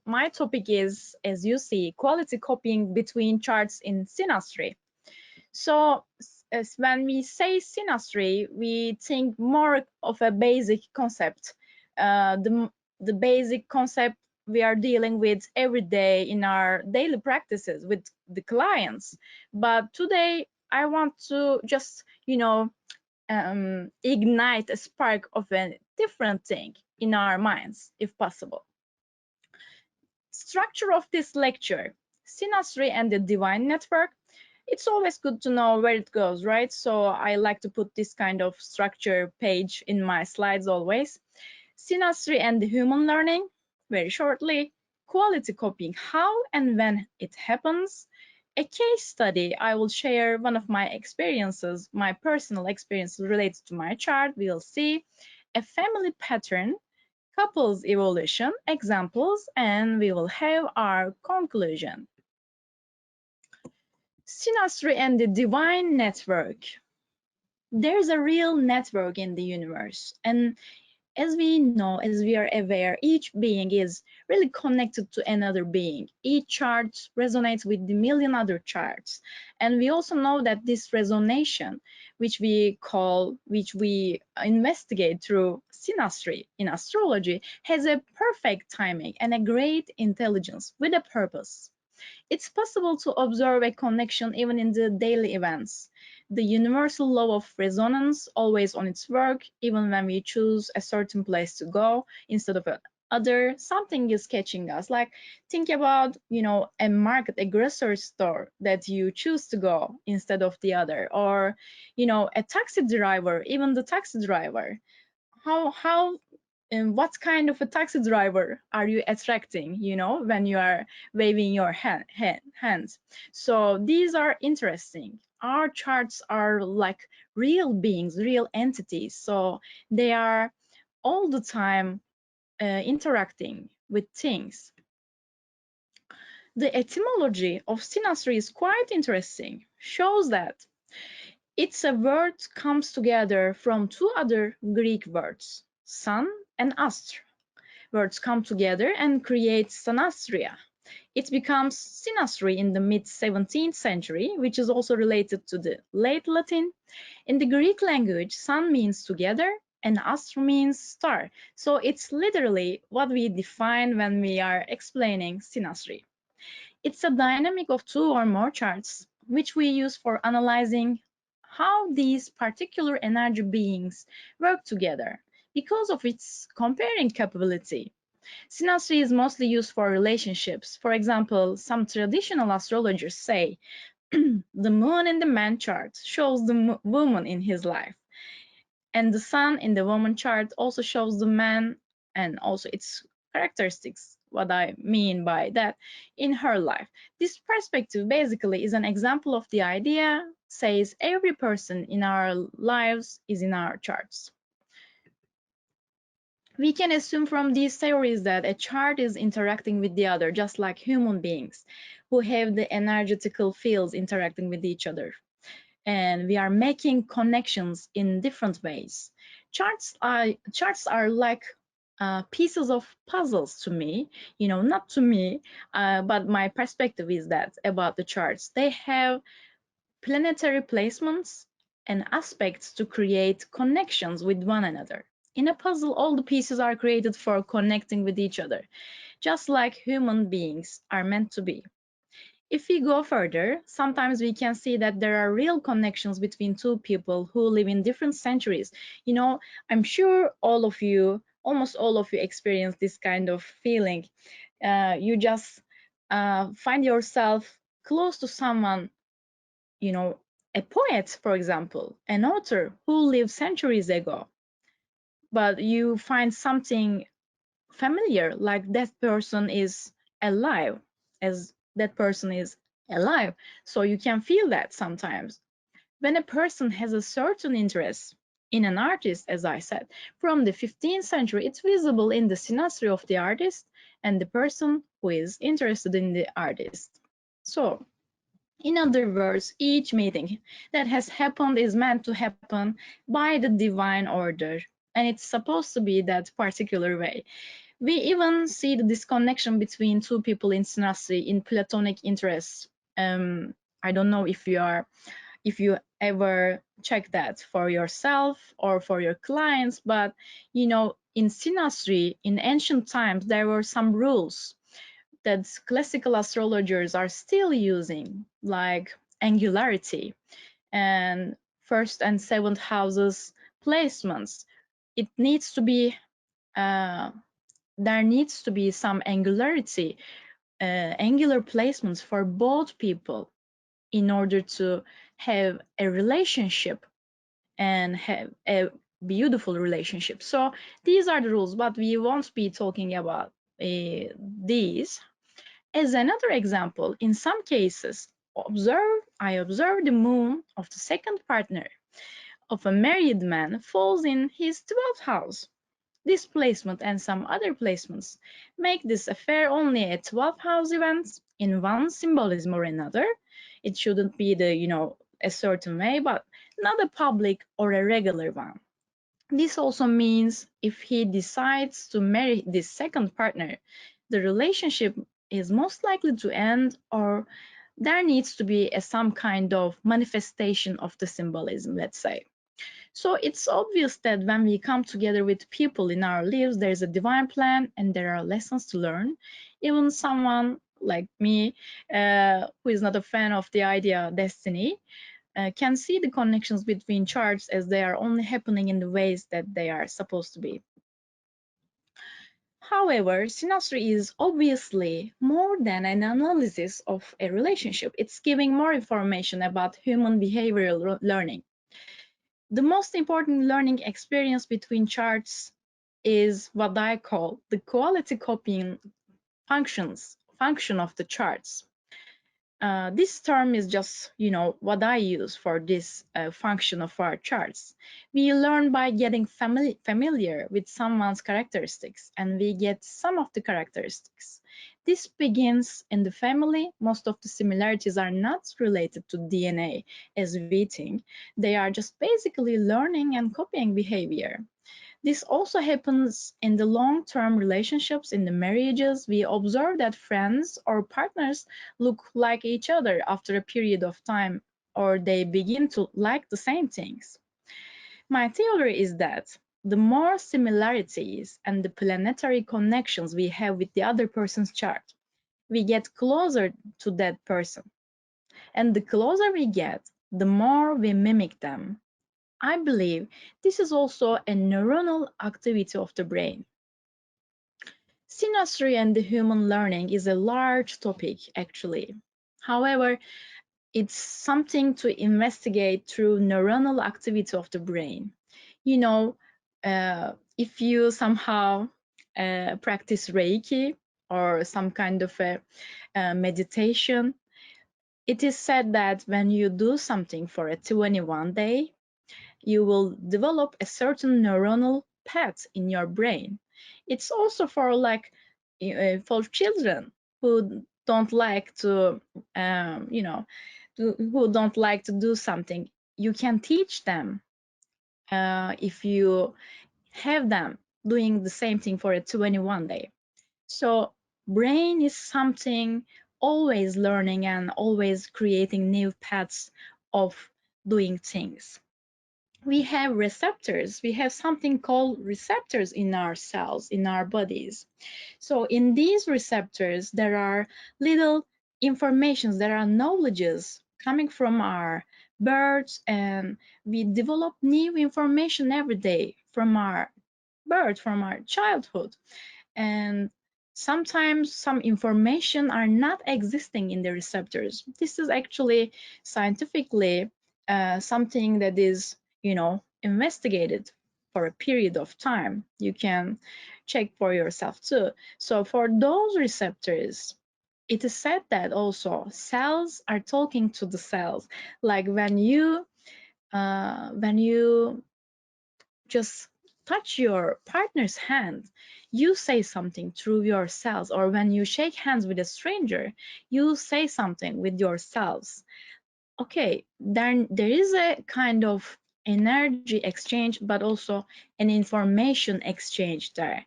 my topic is, as you see, quality copying between charts in Synastry. So as when we say Synastry, we think more of a basic concept. The basic concept we are dealing with every day in our daily practices with the clients. But today I want to just, ignite a spark of a different thing in our minds, if possible. Structure of this lecture: Synastry and the Divine Network. It's always good to know where it goes, right? So I like to put this kind of structure page in my slides always. Synastry and the human learning, very shortly. Quality copying, how and when it happens. A case study, I will share one of my experiences, my personal experiences related to my chart. We'll see a family pattern, couples evolution, examples, and we will have our conclusion. Synastry and the Divine Network. There's a real network in the universe, and as we know, as we are aware, each being is really connected to another being. Each chart resonates with the million other charts. And we also know that this resonation, which we investigate through synastry in astrology, has a perfect timing and a great intelligence with a purpose. It's possible to observe a connection even in the daily events. The universal law of resonance always on its work, even when we choose a certain place to go instead of another, something is catching us. Like think about, a market, a grocery store that you choose to go instead of the other, or, a taxi driver, even the taxi driver. How and what kind of a taxi driver are you attracting, when you are waving your hands? So these are interesting. Our charts are like real beings, real entities. So they are all the time interacting with things. The etymology of synastry is quite interesting. Shows that it's a word comes together from two other Greek words, sun and astra. Words come together and create Synastria. It becomes Synastry in the mid-17th century, which is also related to the late Latin. In the Greek language, sun means together and astra means star. So it's literally what we define when we are explaining Synastry. It's a dynamic of two or more charts, which we use for analyzing how these particular energy beings work together because of its comparing capability. Synastry is mostly used for relationships. For example, some traditional astrologers say the moon in the man chart shows the woman in his life, and the sun in the woman chart also shows the man and also its characteristics, what I mean by that, in her life. This perspective basically is an example of the idea, says every person in our lives is in our charts. We can assume from these theories that a chart is interacting with the other, just like human beings who have the energetical fields interacting with each other. And we are making connections in different ways. Charts are like pieces of puzzles to me, not to me, but my perspective is that about the charts. They have planetary placements and aspects to create connections with one another. In a puzzle, all the pieces are created for connecting with each other, just like human beings are meant to be. If we go further, sometimes we can see that there are real connections between two people who live in different centuries. I'm sure almost all of you experience this kind of feeling. You just find yourself close to someone, a poet, for example, an author who lived centuries ago, but you find something familiar, like that person is alive, as that person is alive. So you can feel that sometimes. When a person has a certain interest in an artist, as I said, from the 15th century, it's visible in the synastry of the artist and the person who is interested in the artist. So, in other words, each meeting that has happened is meant to happen by the divine order, and it's supposed to be that particular way. We even see the disconnection between two people in synastry in platonic interest. I don't know if you ever check that for yourself or for your clients, but in synastry in ancient times there were some rules that classical astrologers are still using, like angularity and first and seventh houses placements. It needs to be uh, there needs to be some angularity, angular placements for both people in order to have a relationship and have a beautiful relationship. So these are the rules, but we won't be talking about these. As another example, in some cases, I observe the moon of the second partner of a married man falls in his 12th house. This placement and some other placements make this affair only a 12th house event in one symbolism or another. It shouldn't be a certain way, but not a public or a regular one. This also means if he decides to marry this second partner, the relationship is most likely to end, or there needs to be some kind of manifestation of the symbolism, let's say. So it's obvious that when we come together with people in our lives, there's a divine plan and there are lessons to learn. Even someone like me, who is not a fan of the idea destiny, can see the connections between charts as they are only happening in the ways that they are supposed to be. However, synastry is obviously more than an analysis of a relationship. It's giving more information about human behavioral learning. The most important learning experience between charts is what I call the quality copying function of the charts. This term is just, what I use for this function of our charts. We learn by getting familiar with someone's characteristics, and we get some of the characteristics. This begins in the family. Most of the similarities are not related to DNA as we think. They are just basically learning and copying behavior. This also happens in the long-term relationships, in the marriages. We observe that friends or partners look like each other after a period of time, or they begin to like the same things. My theory is that the more similarities and the planetary connections we have with the other person's chart, we get closer to that person. And the closer we get, the more we mimic them. I believe this is also a neuronal activity of the brain. Synastry and the human learning is a large topic, actually. However, it's something to investigate through neuronal activity of the brain. If you somehow practice Reiki or some kind of a meditation, it is said that when you do something for a 21 day, you will develop a certain neuronal path in your brain. It's also for for children who don't like to, who don't like to do something. You can teach them if you have them doing the same thing for a 21 day. So brain is something always learning and always creating new paths of doing things. We have receptors. We have something called receptors in our cells, in our bodies. So in these receptors, there are little informations, there are knowledges coming from our birds, and we develop new information every day from our birth, from our childhood. And sometimes some information are not existing in the receptors. This is actually scientifically something that is, investigated for a period of time. You can check for yourself too. So for those receptors, it is said that also cells are talking to the cells. Like when you just touch your partner's hand, you say something through your cells, or when you shake hands with a stranger, you say something with yourselves. Okay, then there is a kind of energy exchange, but also an information exchange there.